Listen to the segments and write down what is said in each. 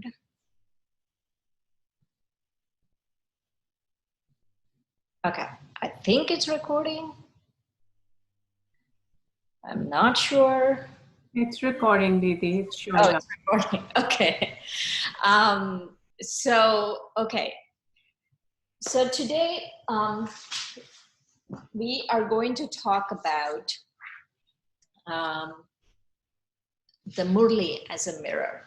record. Okay, I think it's recording. I'm not sure. It's recording, Didi. It's showing up. It's recording. Okay. Okay. So today we are going to talk about the Murli as a mirror.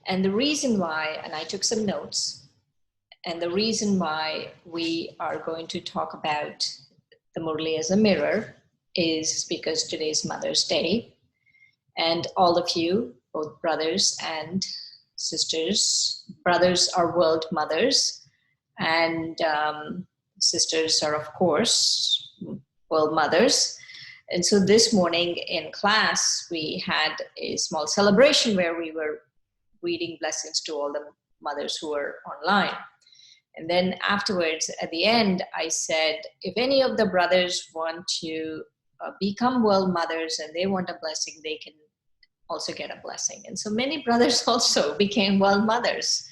And the reason why, and I took some notes, and the reason why we are going to talk about the Murli as a mirror is because today's Mother's Day. And all of you, both brothers and sisters, brothers are world mothers, and sisters are, of course, world mothers. And so this morning in class, we had a small celebration where we were reading blessings to all the mothers who were online. And then afterwards, at the end, I said, if any of the brothers want to become world mothers and they want a blessing, they can also get a blessing. And so many brothers also became world mothers.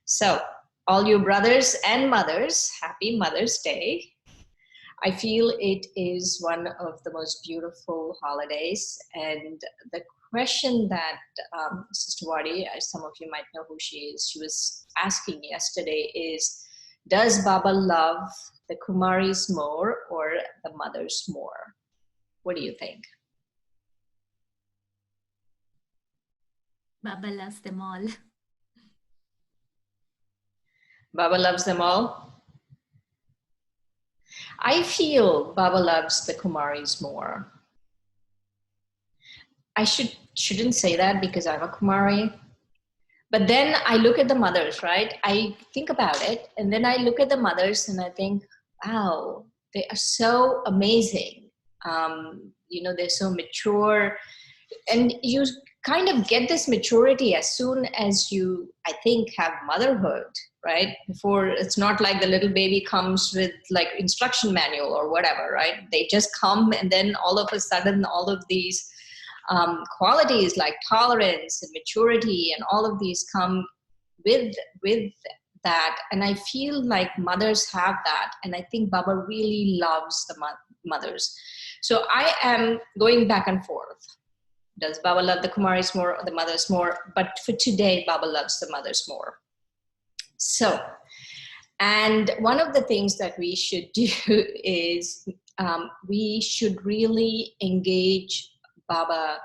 So all you brothers and mothers, happy Mother's Day. I feel it is one of the most beautiful holidays. And the question that Sister Wadi, as some of you might know who she is, she was asking yesterday is, does Baba love the Kumaris more or the mothers more? What do you think? Baba loves them all. Baba loves them all? I feel Baba loves the Kumaris more. I shouldn't say that because I'm a Kumari. But then I look at the mothers, right? I think about it, and then I look at the mothers and I think, wow, they are so amazing. They're so mature. And you kind of get this maturity as soon as you, I think, have motherhood, right? Before, it's not like the little baby comes with like instruction manual or whatever, right? They just come, and then all of a sudden, all of these qualities like tolerance and maturity and all of these come with that. And I feel like mothers have that. And I think Baba really loves the mothers. So I am going back and forth. Does Baba love the Kumaris more or the mothers more? But for today, Baba loves the mothers more. So, and one of the things that we should do is we should really engage Baba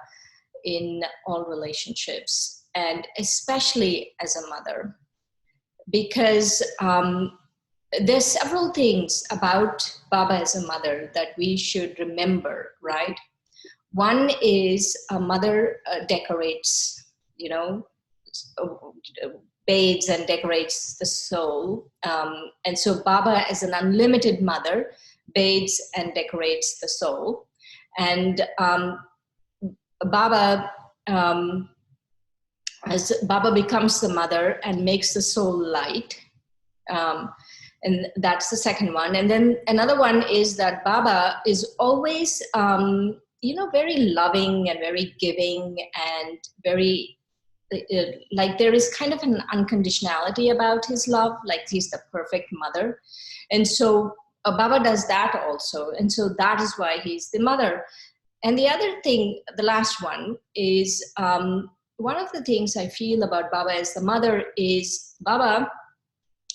in all relationships, and especially as a mother, because there's several things about Baba as a mother that we should remember, right? One is a mother decorates, bathes and decorates the soul. And so Baba as an unlimited mother bathes and decorates the soul. And Baba, as Baba becomes the mother and makes the soul light. And that's the second one. And then another one is that Baba is always, very loving and very giving and very, like there is kind of an unconditionality about his love, like he's the perfect mother. And so Baba does that also. And so that is why he's the mother. And the other thing, the last one, is one of the things I feel about Baba as the mother is Baba,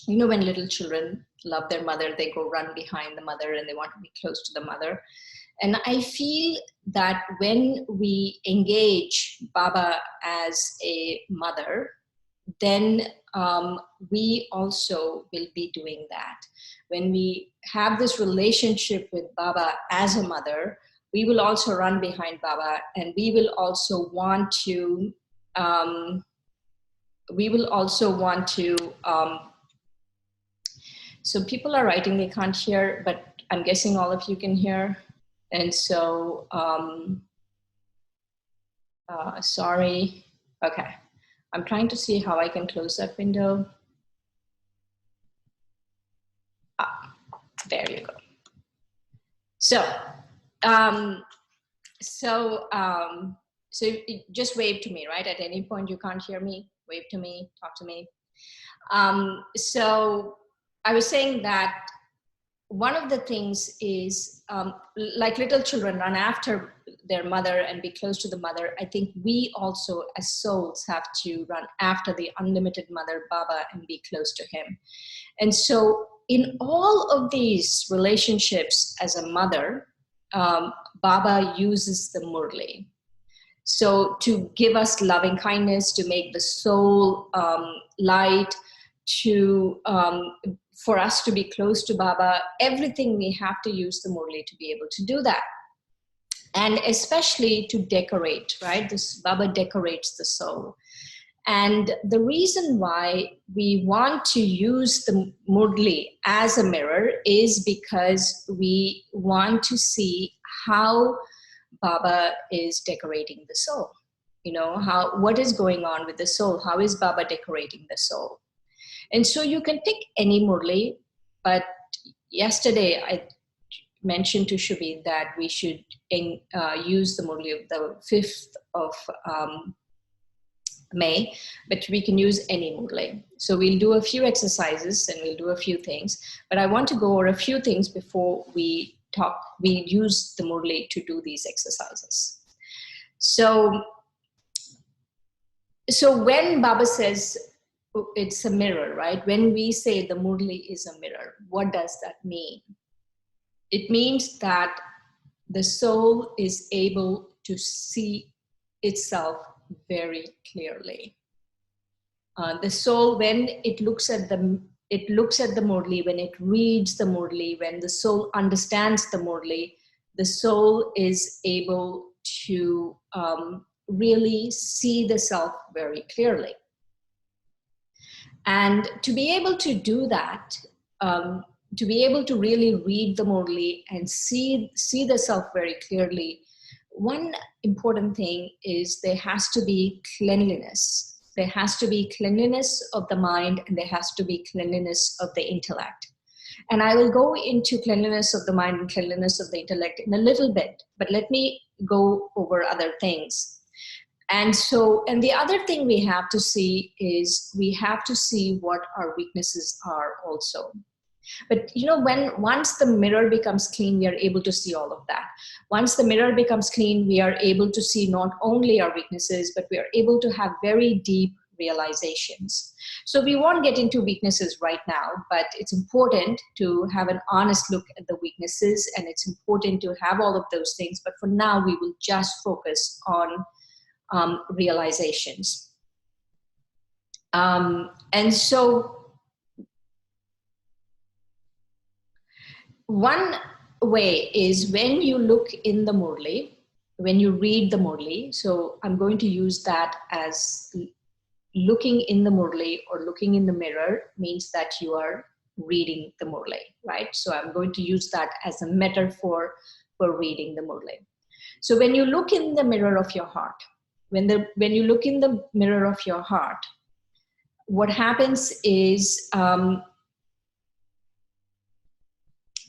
when little children love their mother, they go run behind the mother and they want to be close to the mother. And I feel that when we engage Baba as a mother, then we also will be doing that. When we have this relationship with Baba as a mother, we will also run behind Baba, and we will also want to, so people are writing they can't hear, but I'm guessing all of you can hear. And so, sorry. Okay. I'm trying to see how I can close that window. There you go. So, So just wave to me, right? At any point you can't hear me, wave to me, talk to me. So I was saying that one of the things is like little children run after their mother and be close to the mother. I think we also as souls have to run after the unlimited mother, Baba, and be close to him. And so in all of these relationships as a mother, Baba uses the Murli. So to give us loving kindness, to make the soul light, to for us to be close to Baba, everything we have to use the Murli to be able to do that. And especially to decorate, right? This Baba decorates the soul. And the reason why we want to use the Murli as a mirror is because we want to see how Baba is decorating the soul. You know, what is going on with the soul? How is Baba decorating the soul? And so you can pick any Murli, but yesterday I mentioned to Shubhi that we should use the Murli of the 5th of May, but we can use any Murli. So we'll do a few exercises and we'll do a few things, but I want to go over a few things before we use the Murli to do these exercises. So when Baba says it's a mirror, right? When we say the Murli is a mirror, what does that mean? It means that the soul is able to see itself very clearly. The soul, when it looks at the Murli, when it reads the Murli, when the soul understands the Murli, the soul is able to really see the self very clearly. And to be able to do that, to be able to really read the Murli and see the self very clearly, one important thing is there has to be cleanliness. There has to be cleanliness of the mind, and there has to be cleanliness of the intellect. And I will go into cleanliness of the mind and cleanliness of the intellect in a little bit, but let me go over other things. And the other thing we have to see is we have to see what our weaknesses are also. But you know, once the mirror becomes clean, we are able to see all of that. Once the mirror becomes clean, we are able to see not only our weaknesses, but we are able to have very deep realizations. So we won't get into weaknesses right now, but it's important to have an honest look at the weaknesses, and it's important to have all of those things. But for now, we will just focus on realizations. And so one way is when you look in the Murli, when you read the Murli. So I'm going to use that as looking in the Murli, or looking in the mirror means that you are reading the Murli, right? So I'm going to use that as a metaphor for reading the Murli. So when you look in the mirror of your heart, when you look in the mirror of your heart, what happens is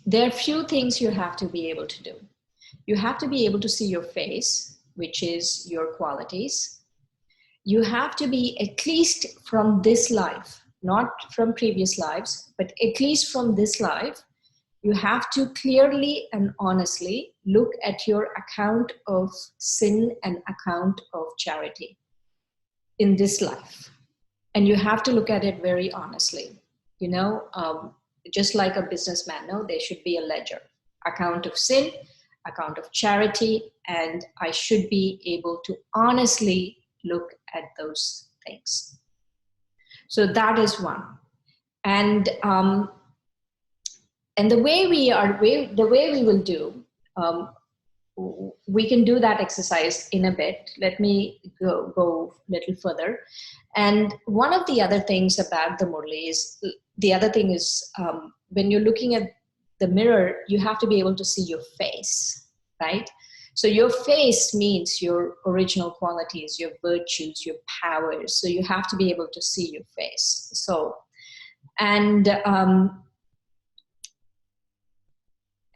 there are few things you have to be able to do. You have to be able to see your face, which is your qualities. You have to be, at least from this life, not from previous lives, but at least from this life, you have to clearly and honestly look at your account of sin and account of charity in this life. And you have to look at it very honestly. You know, just like a businessman, no, there should be a ledger, account of sin, account of charity, and I should be able to honestly look at those things. So that is one. And the way we will do, we can do that exercise in a bit. Let me go a little further. And one of the other things about the Murli is, when you're looking at the mirror, you have to be able to see your face, right? So your face means your original qualities, your virtues, your powers. So you have to be able to see your face. So, and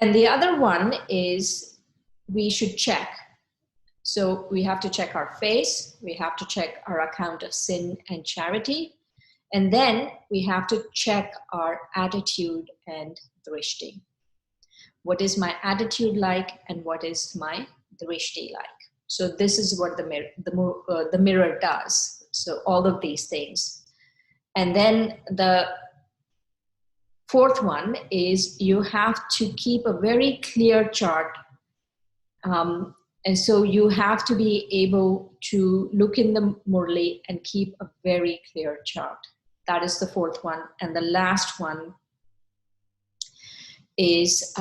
the other one is we should check So we have to check our face, we have to check our account of sin and charity, and then we have to check our attitude and drishti. What is my attitude like, and what is my drishti like? So this is what the mirror does. So all of these things. And then the fourth one is you have to keep a very clear chart. And so you have to be able to look in the Murli and keep a very clear chart. That is the fourth one. And the last one is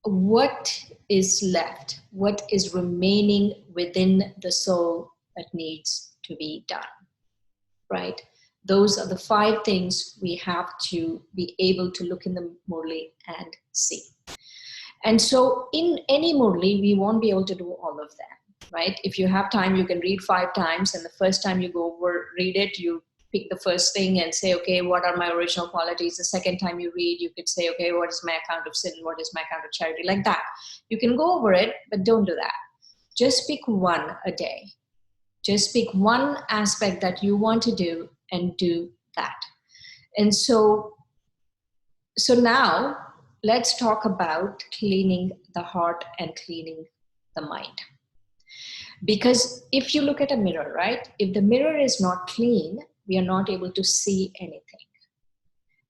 what is left, what is remaining within the soul that needs to be done, right? Those are the 5 things we have to be able to look in the Murli and see. And so in any Murli, we won't be able to do all of that, right? If you have time, you can read 5 times, and the first time you go over, read it, you pick the first thing and say, okay, what are my original qualities? The second time you read, you could say, okay, what is my account of sin? What is my account of charity? Like that. You can go over it, but don't do that. Just pick one a day. Just pick one aspect that you want to do and do that. And so now let's talk about cleaning the heart and cleaning the mind. Because if you look at a mirror, right? If the mirror is not clean, we are not able to see anything.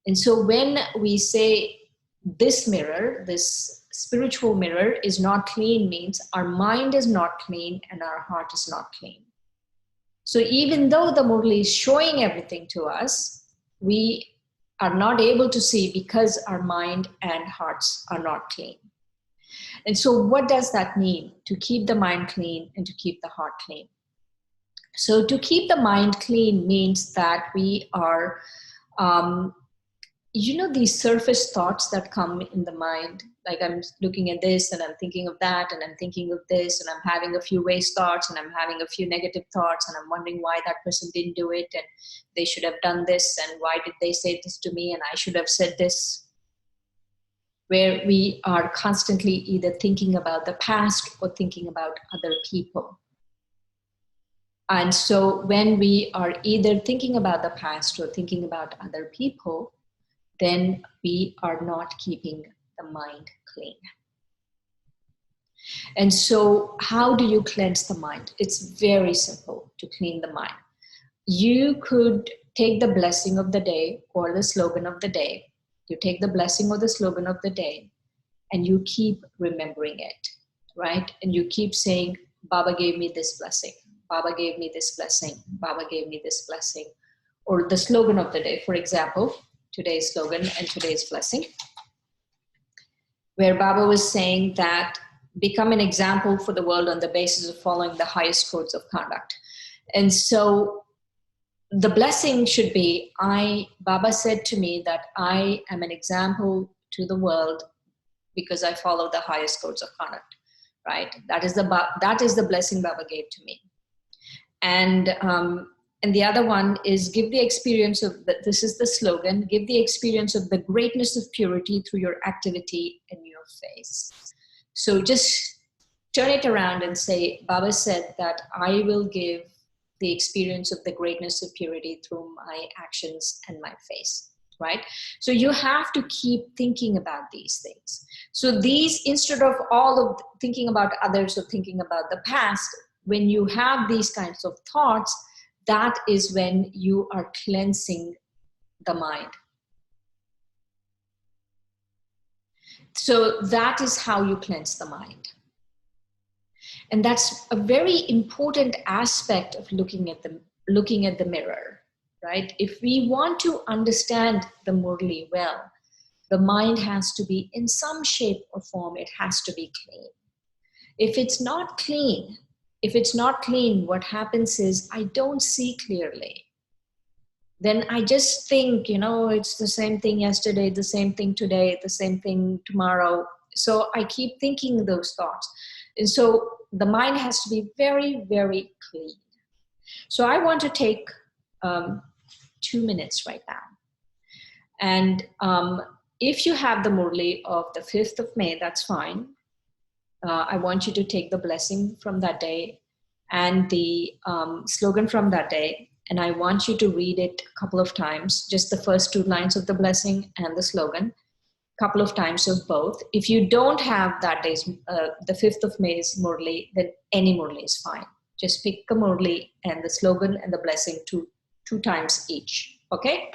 And so when we say this mirror, this spiritual mirror is not clean, means our mind is not clean and our heart is not clean. So even though the Murli is showing everything to us, we are not able to see because our mind and hearts are not clean. And so what does that mean? To keep the mind clean and to keep the heart clean. So to keep the mind clean means that we are, these surface thoughts that come in the mind, like I'm looking at this and I'm thinking of that and I'm thinking of this and I'm having a few waste thoughts and I'm having a few negative thoughts and I'm wondering why that person didn't do it and they should have done this and why did they say this to me and I should have said this. Where we are constantly either thinking about the past or thinking about other people. And so when we are either thinking about the past or thinking about other people, then we are not keeping the mind clean. And so how do you cleanse the mind? It's very simple to clean the mind. You could take the blessing of the day or the slogan of the day. You take the blessing or the slogan of the day and you keep remembering it, right? And you keep saying, Baba gave me this blessing. Baba gave me this blessing. Baba gave me this blessing. Or the slogan of the day, for example, today's slogan and today's blessing, where Baba was saying that become an example for the world on the basis of following the highest codes of conduct. And so the blessing should be, Baba said to me that I am an example to the world because I follow the highest codes of conduct, right? That is the blessing Baba gave to me. And the other one is give the experience of, this is the slogan, give the experience of the greatness of purity through your activity and your face. So just turn it around and say, Baba said that I will give the experience of the greatness of purity through my actions and my face, right? So you have to keep thinking about these things. So these, instead of all of thinking about others or thinking about the past, when you have these kinds of thoughts, that is when you are cleansing the mind. So that is how you cleanse the mind. And that's a very important aspect of looking at the mirror, right? If we want to understand the Murli well, the mind has to be in some shape or form, it has to be clean. If it's not clean, what happens is I don't see clearly. Then I just think, it's the same thing yesterday, the same thing today, the same thing tomorrow. So I keep thinking those thoughts. And so the mind has to be very, very clean. So I want to take 2 minutes right now. And if you have the Murli of the 5th of May, that's fine. I want you to take the blessing from that day and the slogan from that day, and I want you to read it a couple of times, just the first 2 lines of the blessing and the slogan, couple of times of both. If you don't have that day's, the 5th of May's Murli, then any Murli is fine. Just pick a Murli and the slogan and the blessing two times each. Okay?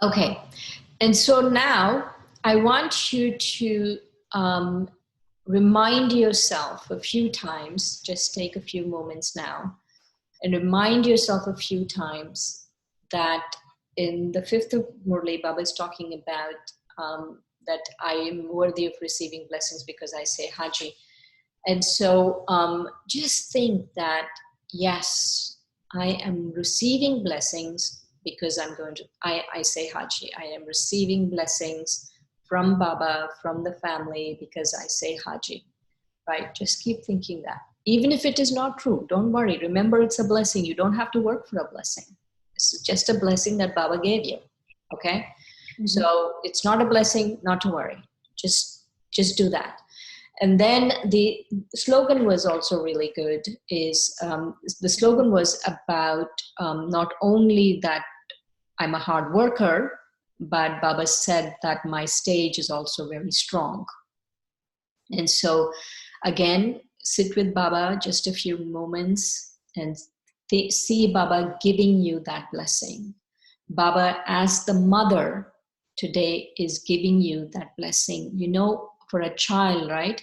Okay. And so now I want you to remind yourself a few times, just take a few moments now, and remind yourself a few times that in the 5th of Murli, Baba is talking about that I am worthy of receiving blessings because I say Haji. And so just think that, yes, I am receiving blessings because I'm going to, I say Haji. I am receiving blessings from Baba, from the family, because I say Haji, right? Just keep thinking that. Even if it is not true, don't worry. Remember, it's a blessing. You don't have to work for a blessing. It's just a blessing that Baba gave you, okay? Mm-hmm. So it's not a blessing, not to worry. Just do that. And then the slogan was also really good. The slogan was about not only that I'm a hard worker, but Baba said that my stage is also very strong. And so again, sit with Baba just a few moments and see Baba giving you that blessing. Baba, as the mother today, is giving you that blessing. You know, for a child, right?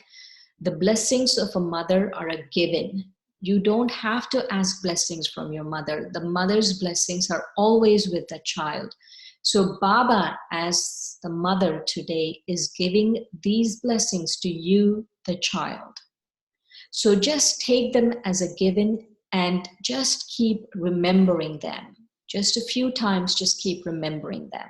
The blessings of a mother are a given. You don't have to ask blessings from your mother. The mother's blessings are always with the child. So Baba, as the mother today, is giving these blessings to you, the child. So just take them as a given and just keep remembering them. Just a few times, just keep remembering them.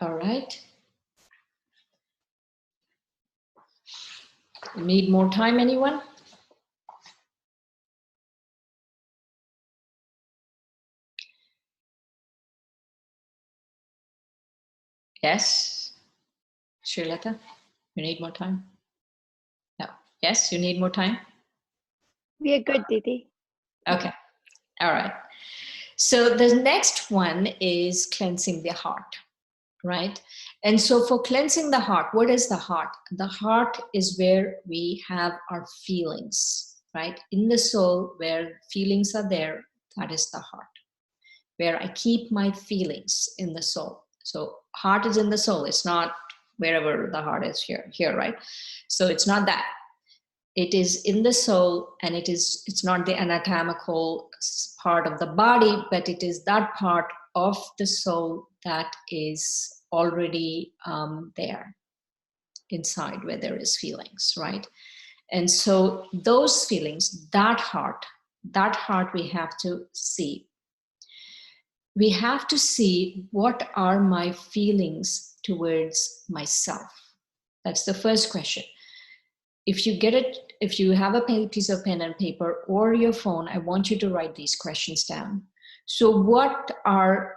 All right. Need more time, anyone? Yes. Srilata, you need more time? No. Yes, you need more time? We are good, Didi. Okay. All right. So the next one is cleansing the heart, right? And so for cleansing the heart, what is the heart? The heart is where we have our feelings, right? In the soul, where feelings are there, that is the heart, where I keep my feelings in the soul. So heart is in the soul. It's not wherever the heart is here, right? So it's not that. It is in the soul, and it's not the anatomical part of the body, but it is that part of the soul that is already there inside, where there is feelings, right? And so those feelings, that heart we have to see. We have to see, what are my feelings towards myself? That's the first question. If you have a piece of pen and paper or your phone, I want you to write these questions down. So what are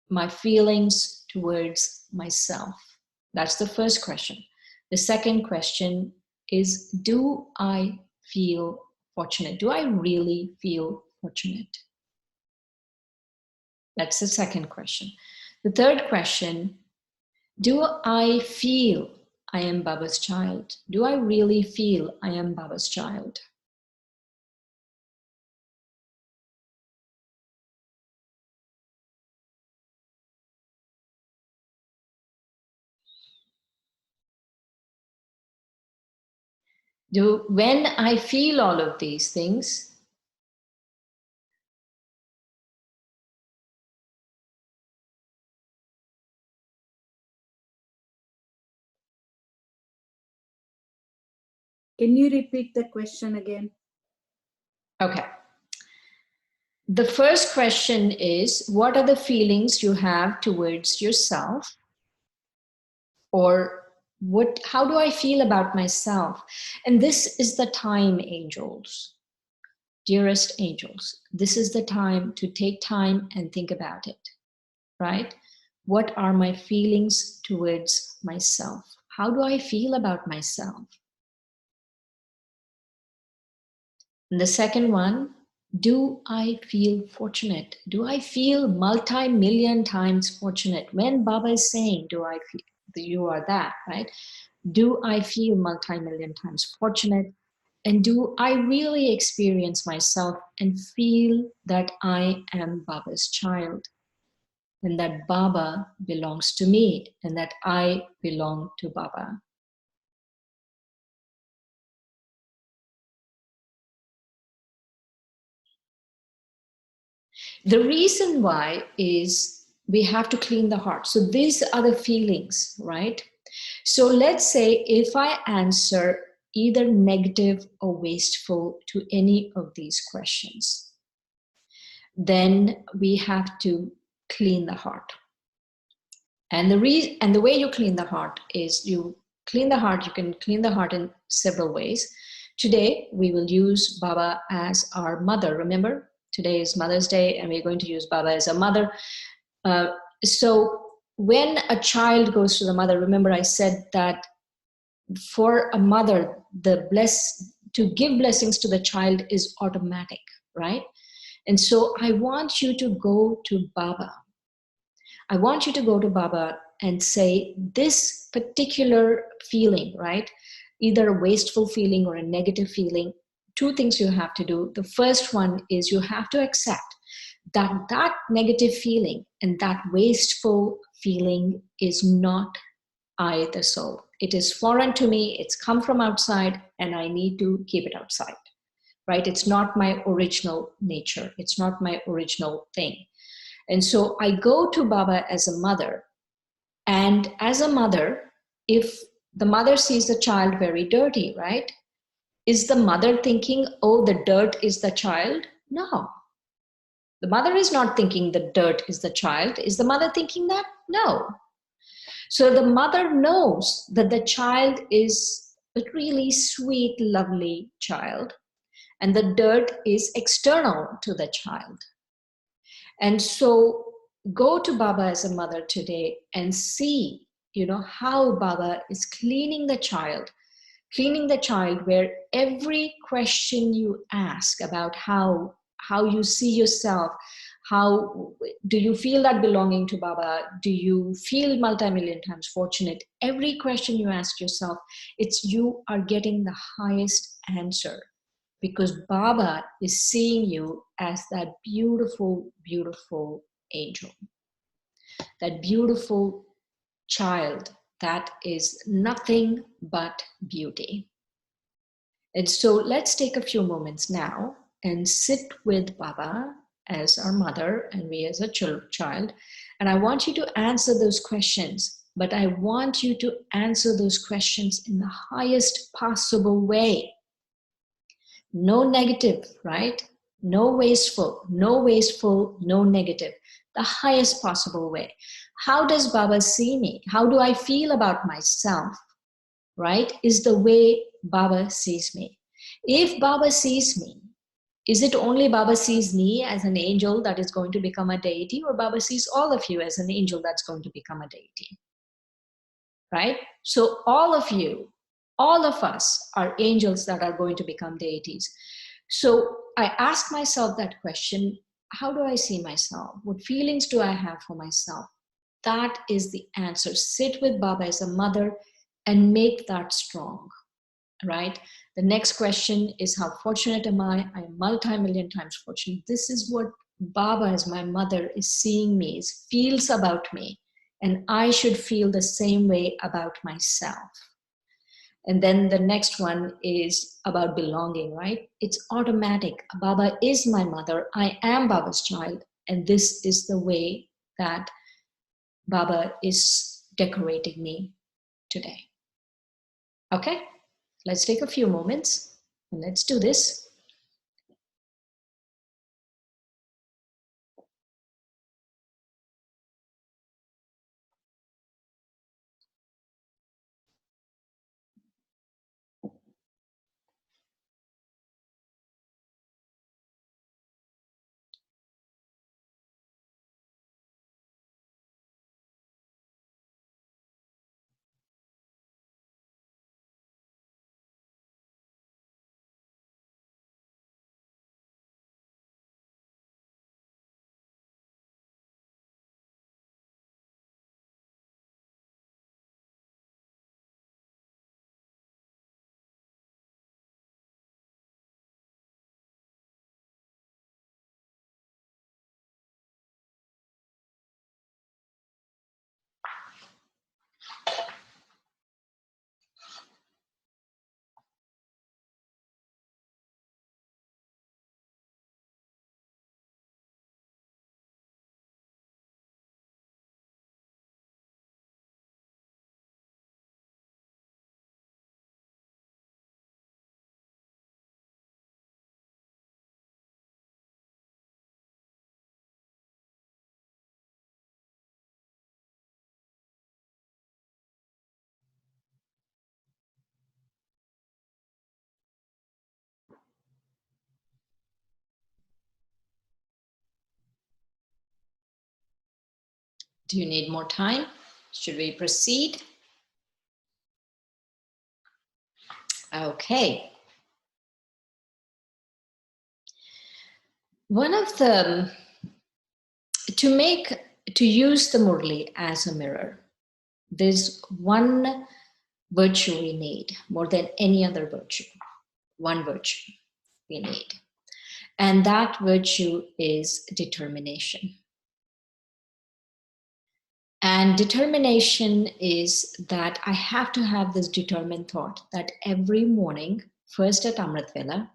my feelings towards myself? That's the first question. The second question is, do I feel fortunate? Do I really feel fortunate? That's the second question. The third question, do I feel I am Baba's child? Do I really feel I am Baba's child? When I feel all of these things, Can you repeat the question again? okay. The first question is, what are the feelings you have towards yourself? Or how do I feel about myself? And this is the time, angels, dearest angels, this is the time to take time and think about it, right? What are my feelings towards myself? How do I feel about myself? And the second one, do I feel fortunate? Do I feel multi-million times fortunate? When Baba is saying, do I feel, you are that, right? Do I feel multi-million times fortunate? And do I really experience myself and feel that I am Baba's child? And that Baba belongs to me and that I belong to Baba? The reason why is we have to clean the heart. So these are the feelings, right? So let's say if I answer either negative or wasteful to any of these questions, then we have to clean the heart. And the way you clean the heart is you can clean the heart in several ways. Today, we will use Baba as our mother. Remember, today is Mother's Day, and we're going to use Baba as a mother. So when a child goes to the mother, remember I said that for a mother, to give blessings to the child is automatic, right? And so I want you to go to Baba. I want you to go to Baba and say this particular feeling, right? Either a wasteful feeling or a negative feeling. Two things you have to do. The first one is you have to accept that that negative feeling and that wasteful feeling is not I, the soul. It is foreign to me. It's come from outside and I need to keep it outside, right? It's not my original nature. It's not my original thing. And so I go to Baba as a mother. And as a mother, if the mother sees the child very dirty, right? Is the mother thinking, oh, the dirt is the child? No. The mother is not thinking the dirt is the child. Is the mother thinking that? No. So the mother knows that the child is a really sweet, lovely child, and the dirt is external to the child. And so go to Baba as a mother today and see, how Baba is cleaning the child where every question you ask about how you see yourself, how do you feel that belonging to Baba? Do you feel multi-million times fortunate? Every question you ask yourself, you are getting the highest answer because Baba is seeing you as that beautiful, beautiful angel, that beautiful child that is nothing but beauty. And so let's take a few moments now and sit with Baba as our mother and we as a child. And I want you to answer those questions, but I want you to answer those questions in the highest possible way. No negative, right? No wasteful, no negative. The highest possible way. How does Baba see me? How do I feel about myself? Right? Is the way Baba sees me. If Baba sees me, is it only Baba sees me as an angel that is going to become a deity, or Baba sees all of you as an angel that's going to become a deity? Right? So all of you, all of us are angels that are going to become deities. So I ask myself that question, how do I see myself? What feelings do I have for myself? that is the answer. Sit with Baba as a mother and make that strong, right? The next question is, how fortunate am I? I am multi-million times fortunate. This is what Baba as my mother is seeing me, feels about me. And I should feel the same way about myself. And then the next one is about belonging, right? It's automatic. Baba is my mother. I am Baba's child. And this is the way that Baba is decorating me today. Okay, let's take a few moments and let's do this. Do you need more time? Should we proceed? Okay. One of the, to use the Murli as a mirror, there's one virtue we need more than any other virtue. One virtue we need. And that virtue is determination. And determination is that I have to have this determined thought that every morning, first at Amrit Vela,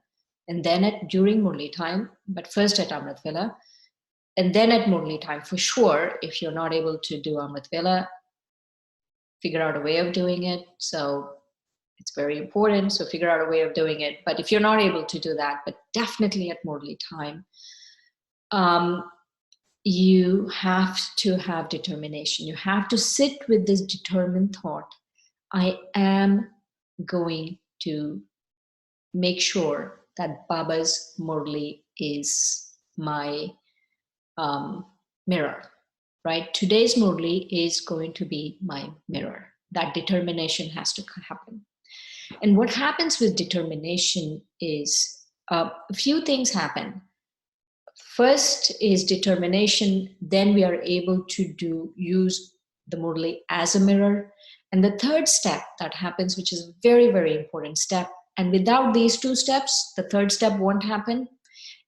and then during Murli time, but first at Amrit Vela, and then at Murli time, for sure, if you're not able to do Amrit Vela, figure out a way of doing it. So it's very important. So figure out a way of doing it. But if you're not able to do that, but definitely at Murli time, you have to have determination. You have to sit with this determined thought. I am going to make sure that Baba's Murli is my mirror, right? Today's Murli is going to be my mirror. That determination has to happen. And what happens with determination is a few things happen. First is determination, then we are able to use the Murli as a mirror. And the third step that happens, which is a very, very important step, and without these two steps, the third step won't happen.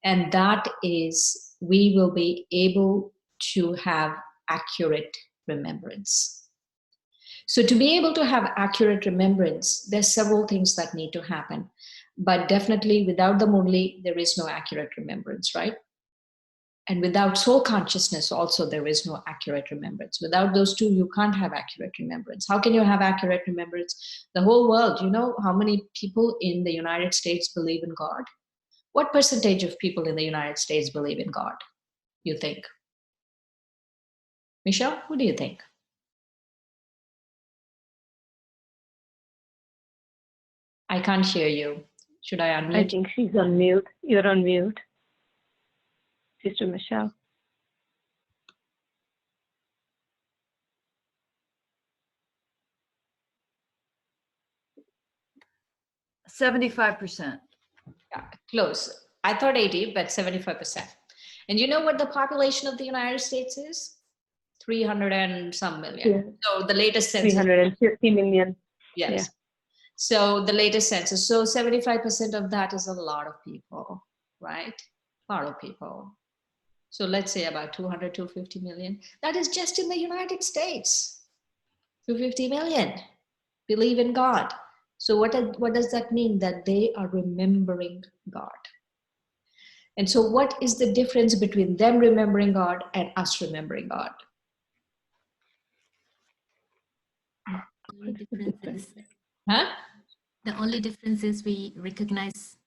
And that is, we will be able to have accurate remembrance. So to be able to have accurate remembrance, there's several things that need to happen. But definitely without the Murli, there is no accurate remembrance, right? And without soul consciousness also, there is no accurate remembrance. Without those two, you can't have accurate remembrance. How can you have accurate remembrance? The whole world, you know how many people in the United States believe in God? What percentage of people in the United States believe in God, you think? Michelle, what do you think? I can't hear you. Should I unmute? I think she's on mute. You're on mute, Sister Michelle. %75%. Yeah, close. I thought 80, but 75%. And you know what the population of the United States is? 300 and some million. Yeah. So the latest census. 350 million. Yes. Yeah. So the latest census. So 75% of that is a lot of people, right? A lot of people. So let's say about 200, 250 million. That is just in the United States. 250 million believe in God. So what does that mean? That they are remembering God. And so what is the difference between them remembering God and us remembering God? Only difference is, Huh? the only difference is we recognize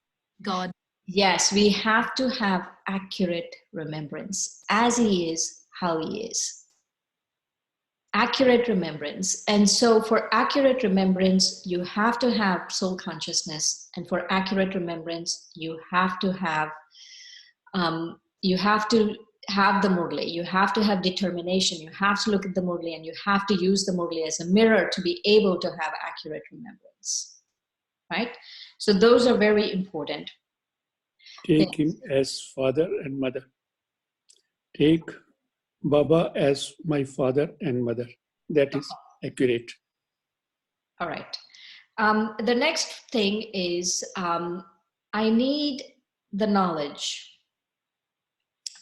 God. Yes, we have to have accurate remembrance as He is, how He is. Accurate remembrance. And so for accurate remembrance, you have to have soul consciousness. And for accurate remembrance, you have to have the Murli. You have to have determination. You have to look at the Murli, and you have to use the Murli as a mirror to be able to have accurate remembrance. Right? So those are very important. Take him as father and mother. Take Baba as my father and mother. That is accurate. All right. The next thing is I need the knowledge.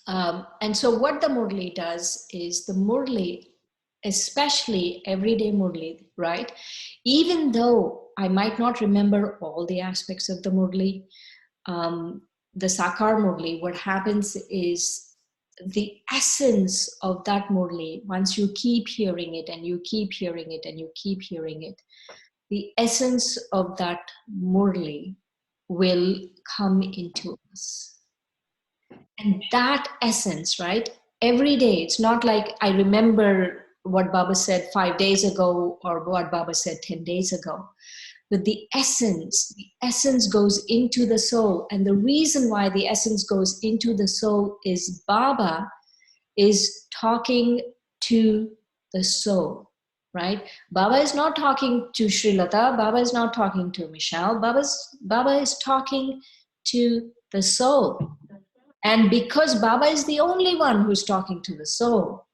And so what the Murli does is the Murli, especially everyday Murli, right? Even though I might not remember all the aspects of the Murli, the Sakar Murli, what happens is the essence of that Murli, once you keep hearing it and you keep hearing it and you keep hearing it, the essence of that Murli will come into us. And that essence, right? Every day, it's not like I remember what Baba said 5 days ago or what Baba said 10 days ago. But the essence goes into the soul. And the reason why the essence goes into the soul is Baba is talking to the soul, right? Baba is not talking to Srilata. Baba is not talking to Michelle. Baba is talking to the soul. And because Baba is the only one who's talking to the soul,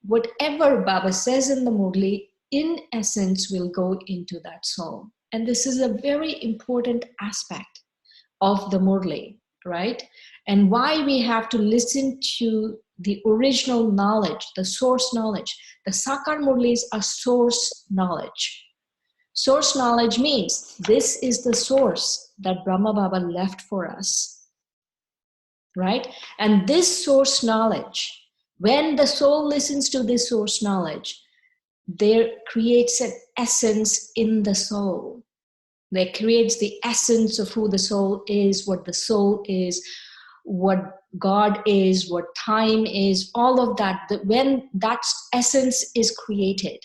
whatever Baba says in the Murli, in essence, will go into that soul. And this is a very important aspect of the Murli, right? And why we have to listen to the original knowledge, the source knowledge. The Sakar Murlis are source knowledge. Source knowledge means this is the source that Brahma Baba left for us, right? And this source knowledge, when the soul listens to this source knowledge, there creates an essence in the soul. There creates the essence of who the soul is, what the soul is, what God is, what time is, all of that. When that essence is created,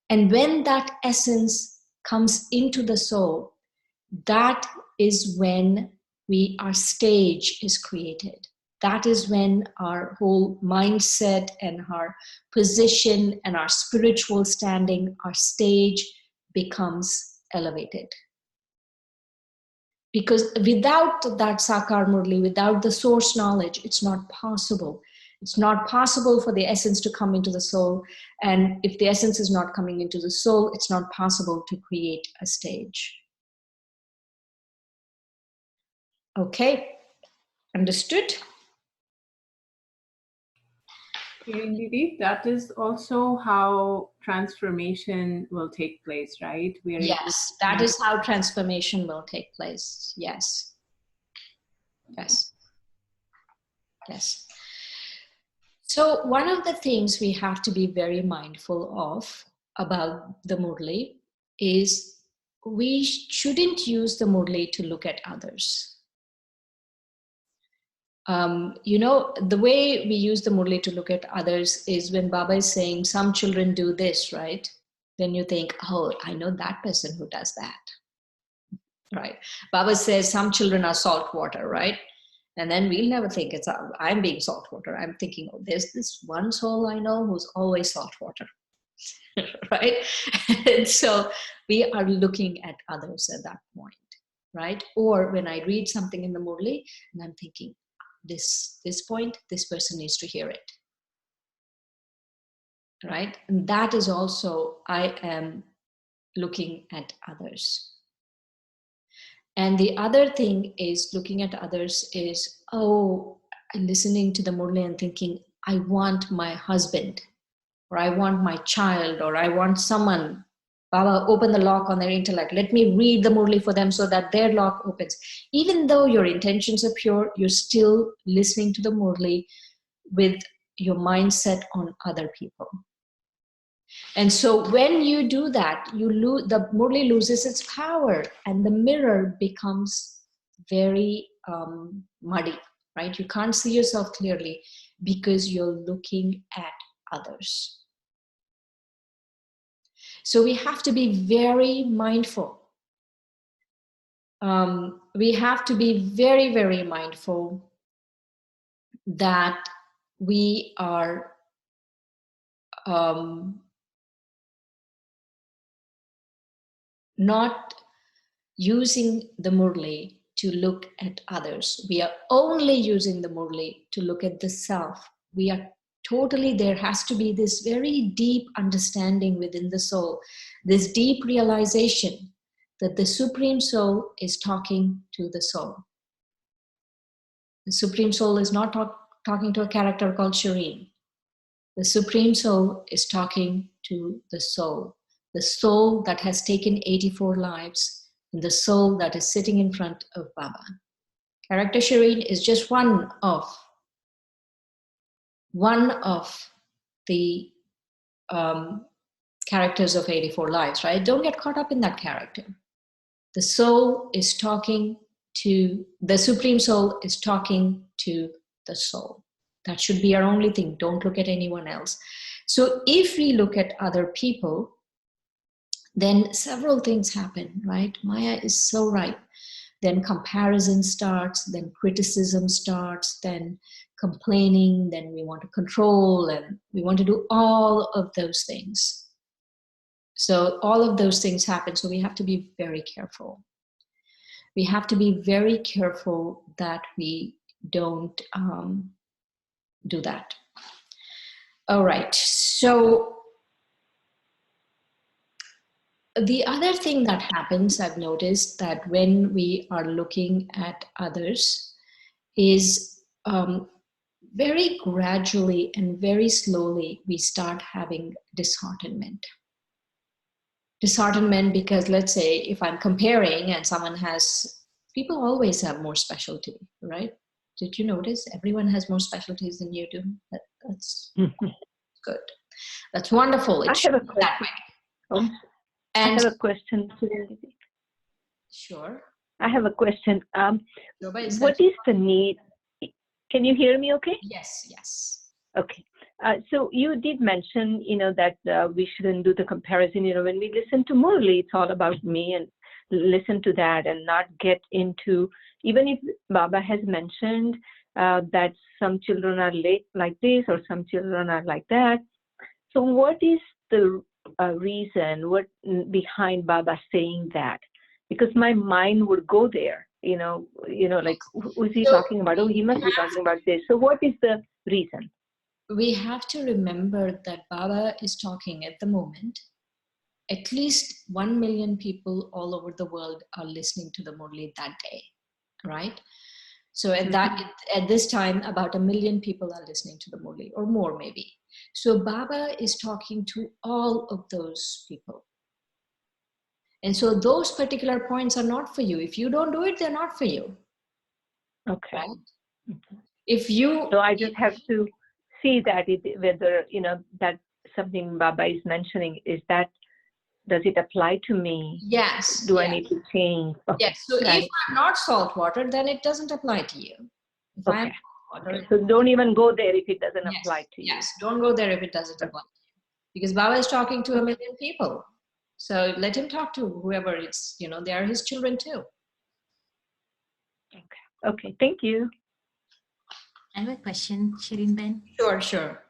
and when that essence comes into the soul, that is when our stage is created. That is when our whole mindset and our position and our spiritual standing, our stage becomes elevated. Because without that Sakar Murli, without the source knowledge, it's not possible. It's not possible for the essence to come into the soul. And if the essence is not coming into the soul, it's not possible to create a stage. Okay, understood? Shireen Didi, that is also how transformation will take place, right? We are Yes, that is how transformation will take place. Yes. Yes. Yes. So one of the things we have to be very mindful of about the Murli is we shouldn't use the Murli to look at others. The way we use the Murli to look at others is when Baba is saying some children do this, right? Then you think, oh, I know that person who does that, right? Baba says some children are salt water, right? And then we'll never think I'm being salt water. I'm thinking, oh, there's this one soul I know who's always salt water, right? And so we are looking at others at that point, right? Or when I read something in the Murli and I'm thinking, this point, this person needs to hear it. right? And that is also, I am looking at others. And the other thing is looking at others is, oh, listening to the Murli and thinking, I want my husband, or I want my child, or I want someone. Baba, open the lock on their intellect. Let me read the Murli for them so that their lock opens. Even though your intentions are pure, you're still listening to the Murli with your mindset on other people. And so when you do that, the Murli loses its power and the mirror becomes very muddy, right? You can't see yourself clearly because you're looking at others. So we have to be very mindful. We have to be very, very mindful that we are not using the Murli to look at others. We are only using the Murli to look at the self. We are totally, there has to be this very deep understanding within the soul, this deep realization that the Supreme Soul is talking to the soul. The Supreme Soul is not talking to a character called Shireen. The Supreme Soul is talking to the soul that has taken 84 lives, and the soul that is sitting in front of Baba. Character Shireen is just one of the characters of 84 lives, right? Don't get caught up in that character. The soul is talking to, the Supreme Soul is talking to the soul. That should be our only thing. Don't look at anyone else. So if we look at other people, then several things happen, right? Maya is so right. Then comparison starts, then criticism starts, then complaining, then we want to control, and we want to do all of those things. So all of those things happen. So we have to be very careful. We have to be very careful that we don't do that. All right. So the other thing that happens, I've noticed that when we are looking at others is very gradually and very slowly we start having disheartenment. Disheartenment because, let's say, if I'm comparing and someone has, people always have more specialty, right? Did you notice? Everyone has more specialties than you do. That's good. That's wonderful. It should be that way. Oh, And I have a question. sure. I have a question. Is what is the need? Can you hear me okay? Yes, yes. Okay. So you did mention, that we shouldn't do the comparison. When we listen to Murli, it's all about me, and listen to that and not get into, even if Baba has mentioned that some children are late like this or some children are like that. So what is the reason behind Baba saying that? Because my mind would go there, like, who is he talking about? Oh, he must be talking about this. So what is the reason? We have to remember that Baba is talking at the moment. At least 1 million people all over the world are listening to the Murli that day, right? So at this time, about 1 million people are listening to the Murli, or more maybe. So Baba is talking to all of those people. And so those particular points are not for you. If you don't do it, they're not for you. Okay. Right? If you... So I just have to see that whether, that something Baba is mentioning, does it apply to me? Yes. Do I need to change? Okay. Yes. So if I'm not salt water, then it doesn't apply to you. If okay. I'm water, so don't even go there if it doesn't apply to you. Yes, don't go there if it doesn't apply to you. Because Baba is talking to 1 million people. So let him talk to whoever it's, they are his children too. Okay, thank you. I have a question, Shireen Ben. Sure.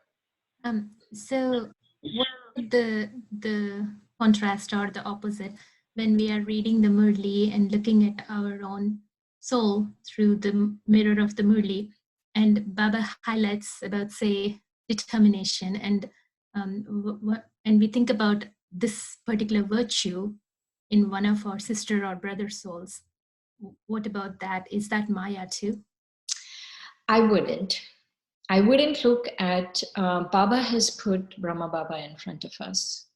So what the contrast or the opposite when we are reading the Murli and looking at our own soul through the mirror of the Murli, and Baba highlights about, say, determination, and and we think about this particular virtue in one of our sister or brother souls, what about that? Is that Maya too? I wouldn't. I wouldn't look at, Baba has put Brahma Baba in front of us.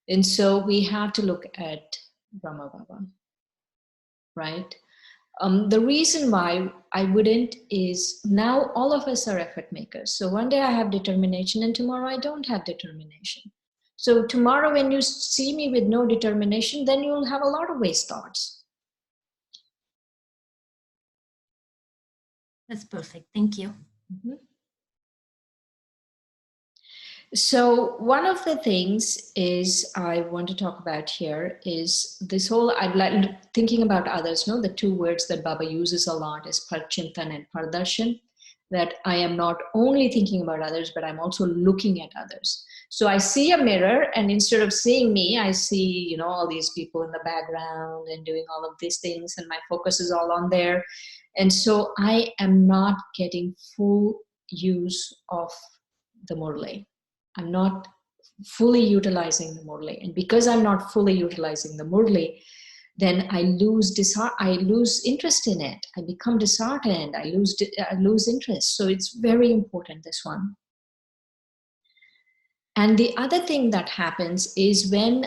And so we have to look at Brahma Baba, right? The reason why I wouldn't is now all of us are effort makers. So one day I have determination and tomorrow I don't have determination. So tomorrow when you see me with no determination, then you'll have a lot of waste thoughts. That's perfect. Thank you. Mm-hmm. So one of the things is I want to talk about here is this whole, I'd like thinking about others, no? The two words that Baba uses a lot is parchintan and pardarshan, that I am not only thinking about others, but I'm also looking at others. So I see a mirror and instead of seeing me, I see, all these people in the background and doing all of these things and my focus is all on there. And so I am not getting full use of the Murli. I'm not fully utilizing the Murli. And because I'm not fully utilizing the Murli, then I lose interest in it. I become disheartened. I lose interest. So it's very important, this one. And the other thing that happens is when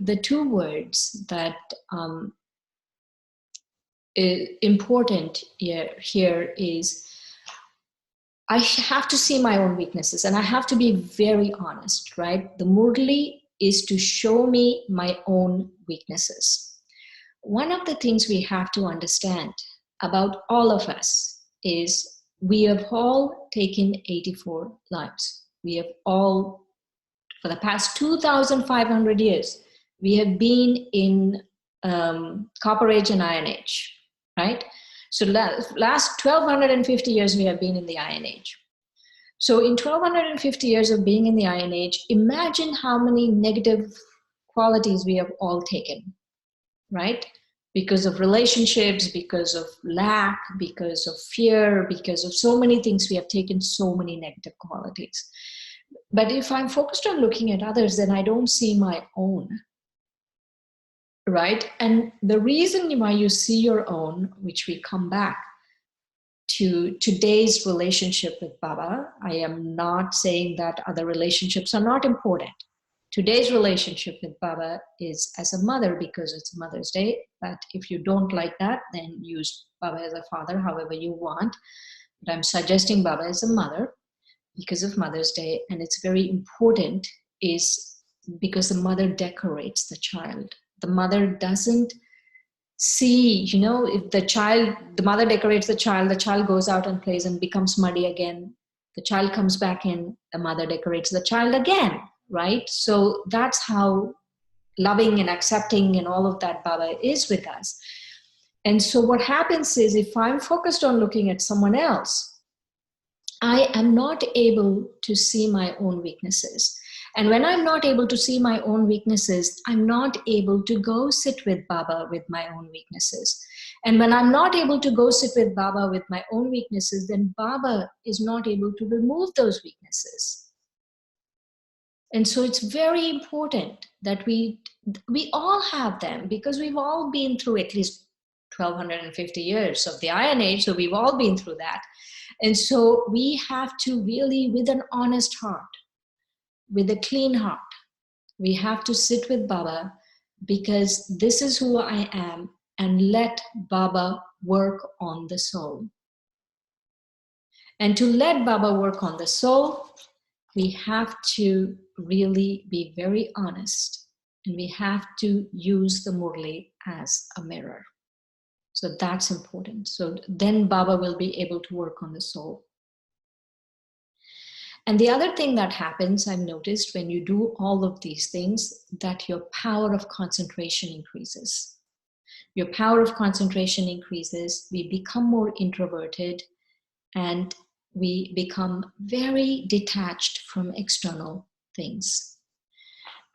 the two words that is important here is I have to see my own weaknesses and I have to be very honest, right? The Murli is to show me my own weaknesses. One of the things we have to understand about all of us is we have all taken 84 lives. We have all, for the past 2,500 years, we have been in Copper Age and Iron Age, right? So last 1250 years, we have been in the Iron Age. So in 1250 years of being in the Iron Age, imagine how many negative qualities we have all taken, right? Because of relationships, because of lack, because of fear, because of so many things, we have taken so many negative qualities. But if I'm focused on looking at others, then I don't see my own. Right? And the reason why you see your own, which we come back to today's relationship with Baba, I am not saying that other relationships are not important. Today's relationship with Baba is as a mother because it's Mother's Day. But if you don't like that, then use Baba as a father, however you want. But I'm suggesting Baba as a mother because of Mother's Day. And it's very important is because the mother decorates the child. The mother doesn't see, if the mother decorates the child goes out and plays and becomes muddy again. The child comes back in, the mother decorates the child again, right? So that's how loving and accepting and all of that Baba is with us. And so what happens is if I'm focused on looking at someone else, I am not able to see my own weaknesses. And when I'm not able to see my own weaknesses, I'm not able to go sit with Baba with my own weaknesses. And when I'm not able to go sit with Baba with my own weaknesses, then Baba is not able to remove those weaknesses. And so it's very important that we all have them because we've all been through at least 1250 years of the Iron Age. So we've all been through that. And so we have to really, with an honest heart, with a clean heart, we have to sit with Baba because this is who I am and let Baba work on the soul. And to let Baba work on the soul, we have to really be very honest and we have to use the Murli as a mirror. So that's important. So then Baba will be able to work on the soul. And the other thing that happens, I've noticed when you do all of these things, that your power of concentration increases. Your power of concentration increases, we become more introverted, and we become very detached from external things.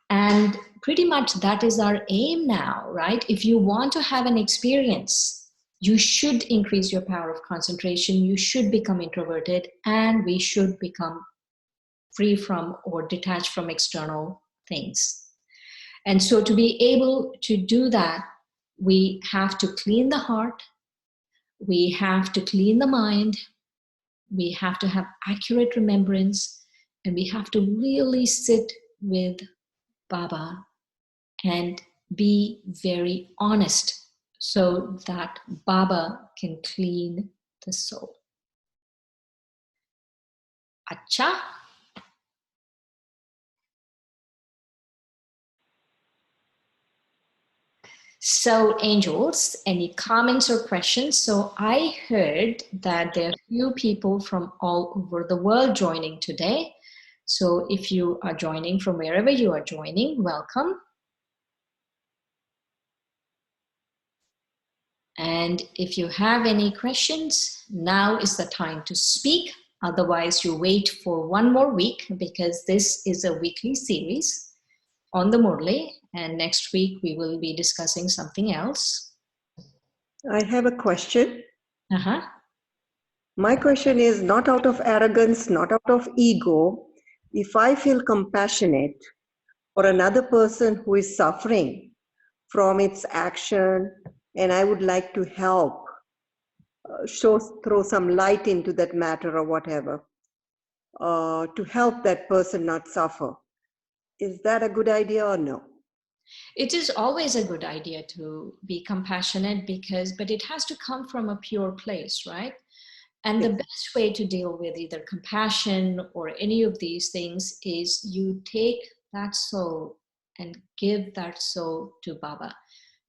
And pretty much that is our aim now, right? If you want to have an experience, you should increase your power of concentration, you should become introverted, and we should become free from or detached from external things. And so to be able to do that, we have to clean the heart, we have to clean the mind, we have to have accurate remembrance, and we have to really sit with Baba and be very honest so that Baba can clean the soul. Acha? So, angels, any comments or questions? So, I heard that there are a few people from all over the world joining today. So, if you are joining from wherever you are joining, welcome. And if you have any questions, now is the time to speak. Otherwise, you wait for one more week because this is a weekly series on the Murli. And next week, we will be discussing something else. I have a question. Uh-huh. My question is not out of arrogance, not out of ego. If I feel compassionate for another person who is suffering from its action, and I would like to help, throw some light into that matter or whatever, to help that person not suffer. Is that a good idea or no? It is always a good idea to be compassionate but it has to come from a pure place, right? And the best way to deal with either compassion or any of these things is you take that soul and give that soul to Baba.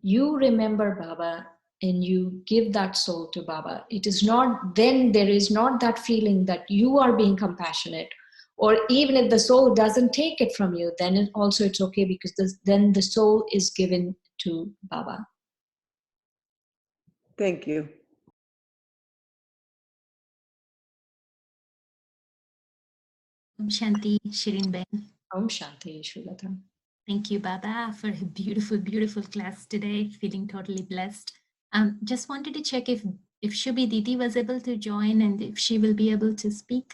You remember Baba and you give that soul to Baba. It is not, then there is not that feeling that you are being compassionate, or even if the soul doesn't take it from you, then it's okay because then the soul is given to Baba. Thank you. Om Shanti, Shireen Ben. Om Shanti, Shulata. Thank you, Baba, for a beautiful, beautiful class today. Feeling totally blessed. Just wanted to check if Shubhi Didi was able to join and if she will be able to speak.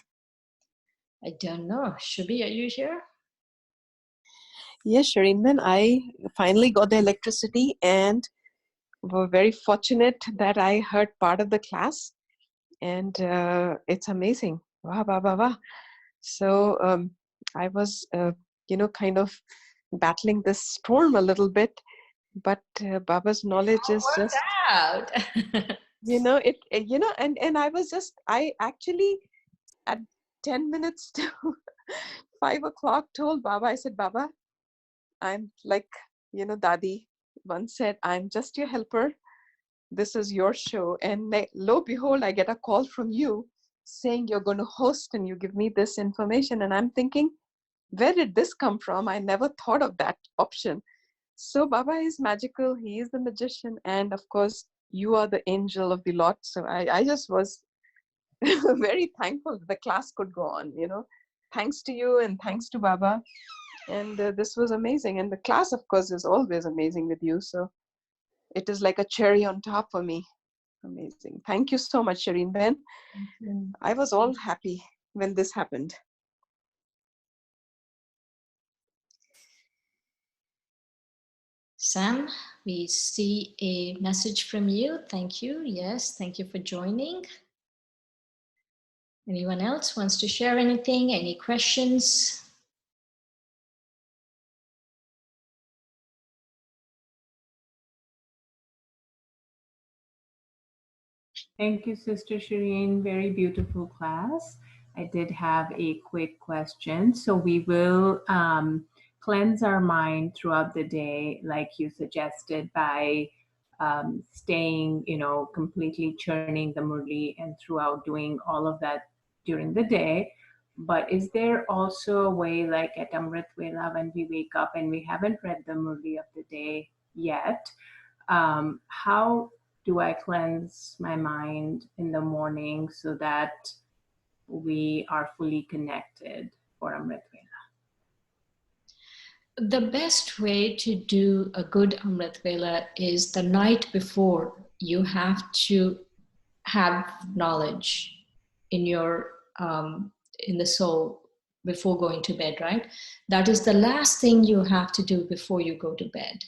I don't know. Shubhi, are you here? Yes, Shireen Ben, I finally got the electricity and were very fortunate that I heard part of the class, and it's amazing. Wow, wow, wow, wow. So I was, kind of battling this storm a little bit, but Baba's knowledge is just, out. and I actually at 10 minutes to 5 o'clock told Baba, I said, Baba, I'm like, Dadi once said, I'm just your helper. This is your show. And lo behold, I get a call from you saying you're going to host and you give me this information. And I'm thinking, where did this come from? I never thought of that option. So Baba is magical. He is the magician. And of course, you are the angel of the lot. So I just was very thankful the class could go on, Thanks to you and thanks to Baba. And this was amazing. And the class, of course, is always amazing with you. So it is like a cherry on top for me. Amazing. Thank you so much, Shireen Ben. I was all happy when this happened. Sam, we see a message from you. Thank you. Yes, thank you for joining. Anyone else wants to share anything? Any questions? Thank you, Sister Shireen. Very beautiful class. I did have a quick question. So we will cleanse our mind throughout the day, like you suggested, by staying, completely churning the Murli and throughout doing all of that during the day. But is there also a way, like at Amrit Vela, when we wake up and we haven't read the Murli of the day yet, how do I cleanse my mind in the morning so that we are fully connected for Amrit Vela? The best way to do a good Amrit Vela is the night before. You have to have knowledge in your in the soul before going to bed, right? That is the last thing you have to do before you go to bed.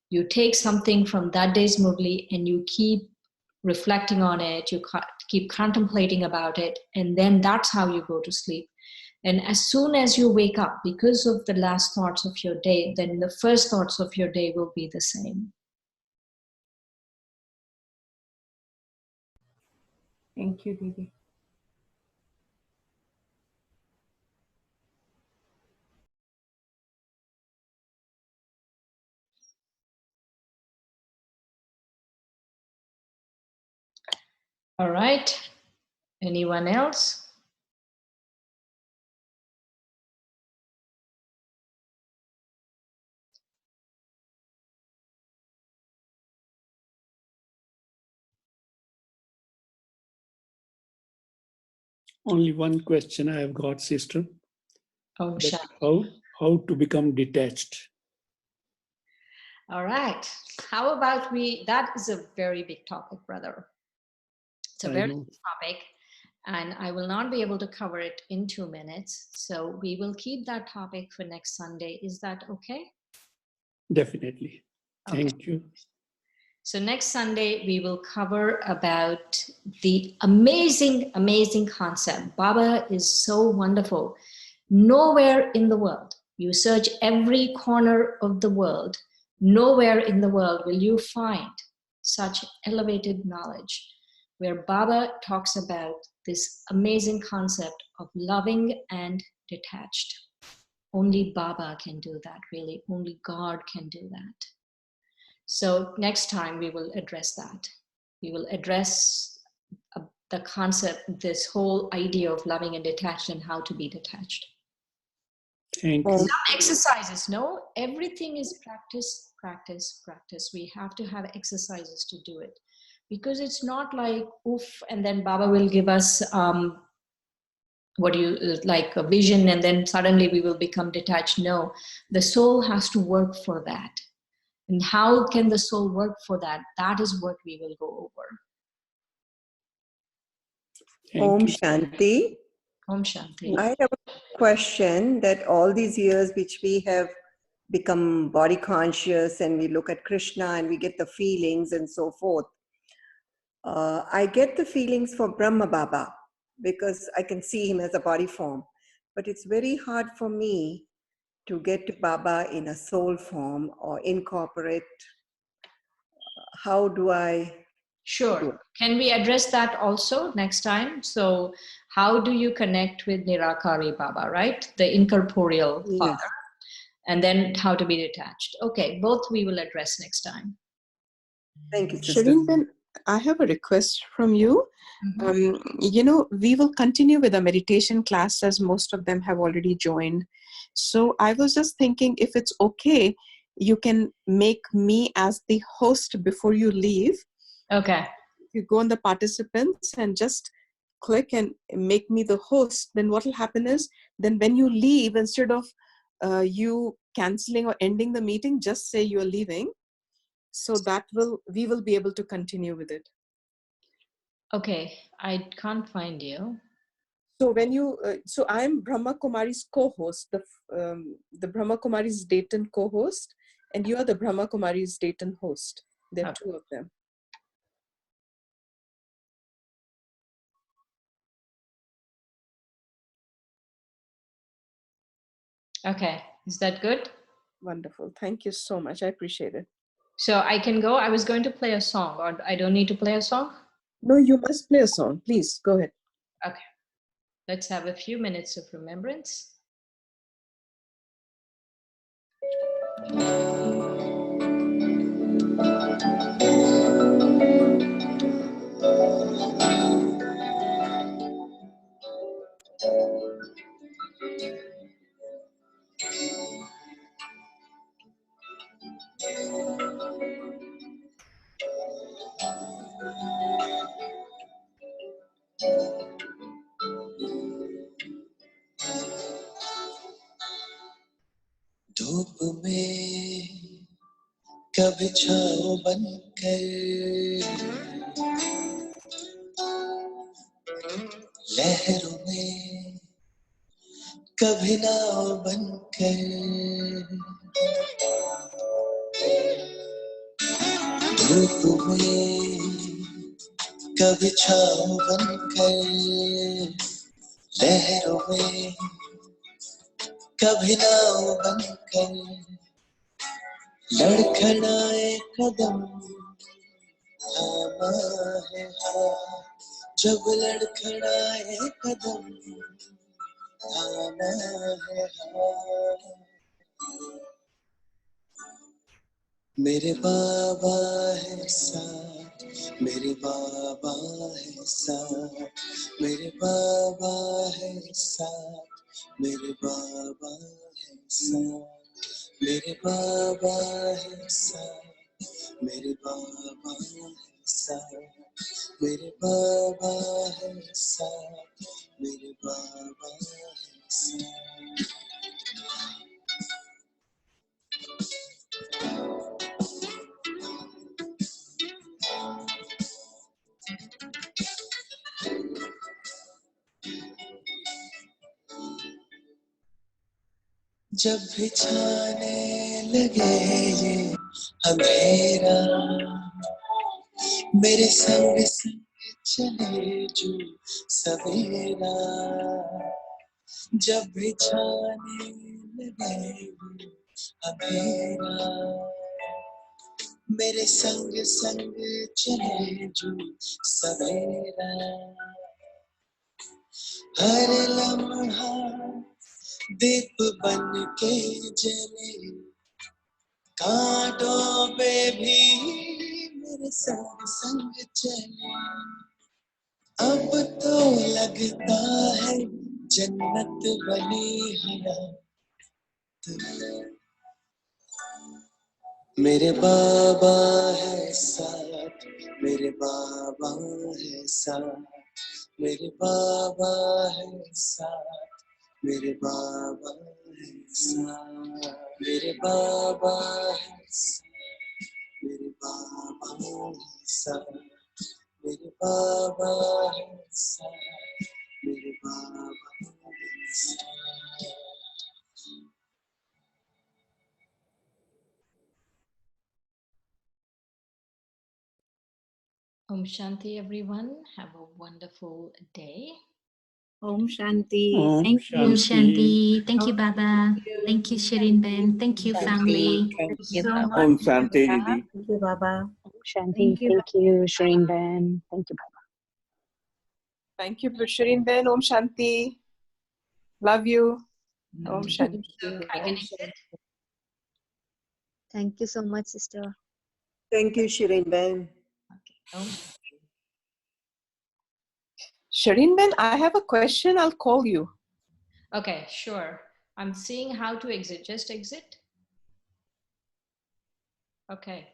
You take something from that day's Murli and you keep reflecting on it, you keep contemplating about it, and then that's how you go to sleep. And as soon as you wake up, because of the last thoughts of your day, then the first thoughts of your day will be the same. Thank you, Didi. All right. Anyone else? Only one question I have got, sister. Oh, That how to become detached? all right. How about that is a very big topic, brother. It's a very big topic, and I will not be able to cover it in 2 minutes. So we will keep that topic for next Sunday. Is that okay? Definitely. Thank you. So next Sunday, we will cover about the amazing, amazing concept. Baba is so wonderful. Nowhere in the world, you search every corner of the world, nowhere in the world will you find such elevated knowledge where Baba talks about this amazing concept of loving and detached. Only Baba can do that, really. Only God can do that. So next time we will address that. We will address the concept, this whole idea of loving and detached and how to be detached. Thank you. Some exercises, no? Everything is practice, practice, practice. We have to have exercises to do it. Because it's not like, oof, and then Baba will give us like a vision and then suddenly we will become detached. No, the soul has to work for that. And how can the soul work for that? That is what we will go over. Om Shanti. Om Shanti. I have a question that all these years which we have become body conscious and we look at Krishna and we get the feelings and so forth. I get the feelings for Brahma Baba because I can see him as a body form. But it's very hard for me to get to Baba in a soul form or incorporate. How do I? Sure. Can we address that also next time? So how do you connect with Nirakari Baba, right? The incorporeal Father. And then how to be detached. Okay, both we will address next time. Thank you, sister. Shireen, I have a request from you. We will continue with the meditation class as most of them have already joined. So I was just thinking if it's okay, you can make me as the host before you leave. Okay. You go on the participants and just click and make me the host. Then what will happen is, then when you leave, instead of you canceling or ending the meeting, just say you're leaving. So that we will be able to continue with it. Okay, I can't find you. So when you, so I'm Brahma Kumari's co-host, the Brahma Kumari's Dayton co-host, and you are the Brahma Kumari's Dayton host. There are two of them. Okay, is that good? Wonderful. Thank you so much. I appreciate it. So I can go. I was going to play a song, or I don't need to play a song? No, you must play a song. Please, go ahead. Okay. Let's have a few minutes of remembrance. धूप में कभी छाँव बनकर लहरों में कभी नाव बनकर धूप में, कभी छाँव बनकर लहरों में, कभी नाव बनकर लड़खड़ाए कदम थामा है हाँ, जब लड़खड़ाए कदम थामा है हाँ। मेरे बाबा है साथ, मेरे बाबा है साथ, मेरे बाबा है साथ, मेरे बाबा है साथ, मेरे बाबा है साथ, मेरे बाबा है साथ, मेरे बाबा है साथ, मेरे बाबा है साथ। जब भी छाने लगे ये अंधेरा, मेरे संग संग चले जो सवेरा। जब भी छाने लगे ये अंधेरा, मेरे संग संग चले जो सवेरा। हर लम्हा दीप बन के जले, कांटों पे भी मेरे संग संग चले। अब तो लगता है जन्नत बनी हयात। मेरे बाबा है साथ, मेरे बाबा है साथ, मेरे बाबा है साथ, मेरे बाबा है साथ, मेरे बाबा है साथ, मेरे बाबा है साथ, मेरे बाबा है साथ, मेरे बाबा है साथ। Om Shanti, everyone. Have a wonderful day. Om Shanti. Om Thank Om you. Shanti. Thank you, Om Baba. you. Thank you, Shireen Ben. Thank you, family. Thank you so Baba. much. Om Shanti Didi. Thank you, Baba. Om Shanti. Thank you. Thank you, Shireen Ben. Thank you, Baba. Thank you, Shireen Ben. Om Shanti. Love you. Om Shanti. So, I can exit. Thank you so much, sister. Thank you, Shireen Ben. Okay. Om Shireen Ben, I have a question. I'll call you. Okay, sure. I'm seeing how to exit. Just exit. Okay.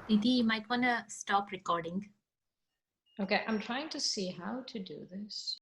Didi, you might want to stop recording. Okay, I'm trying to see how to do this.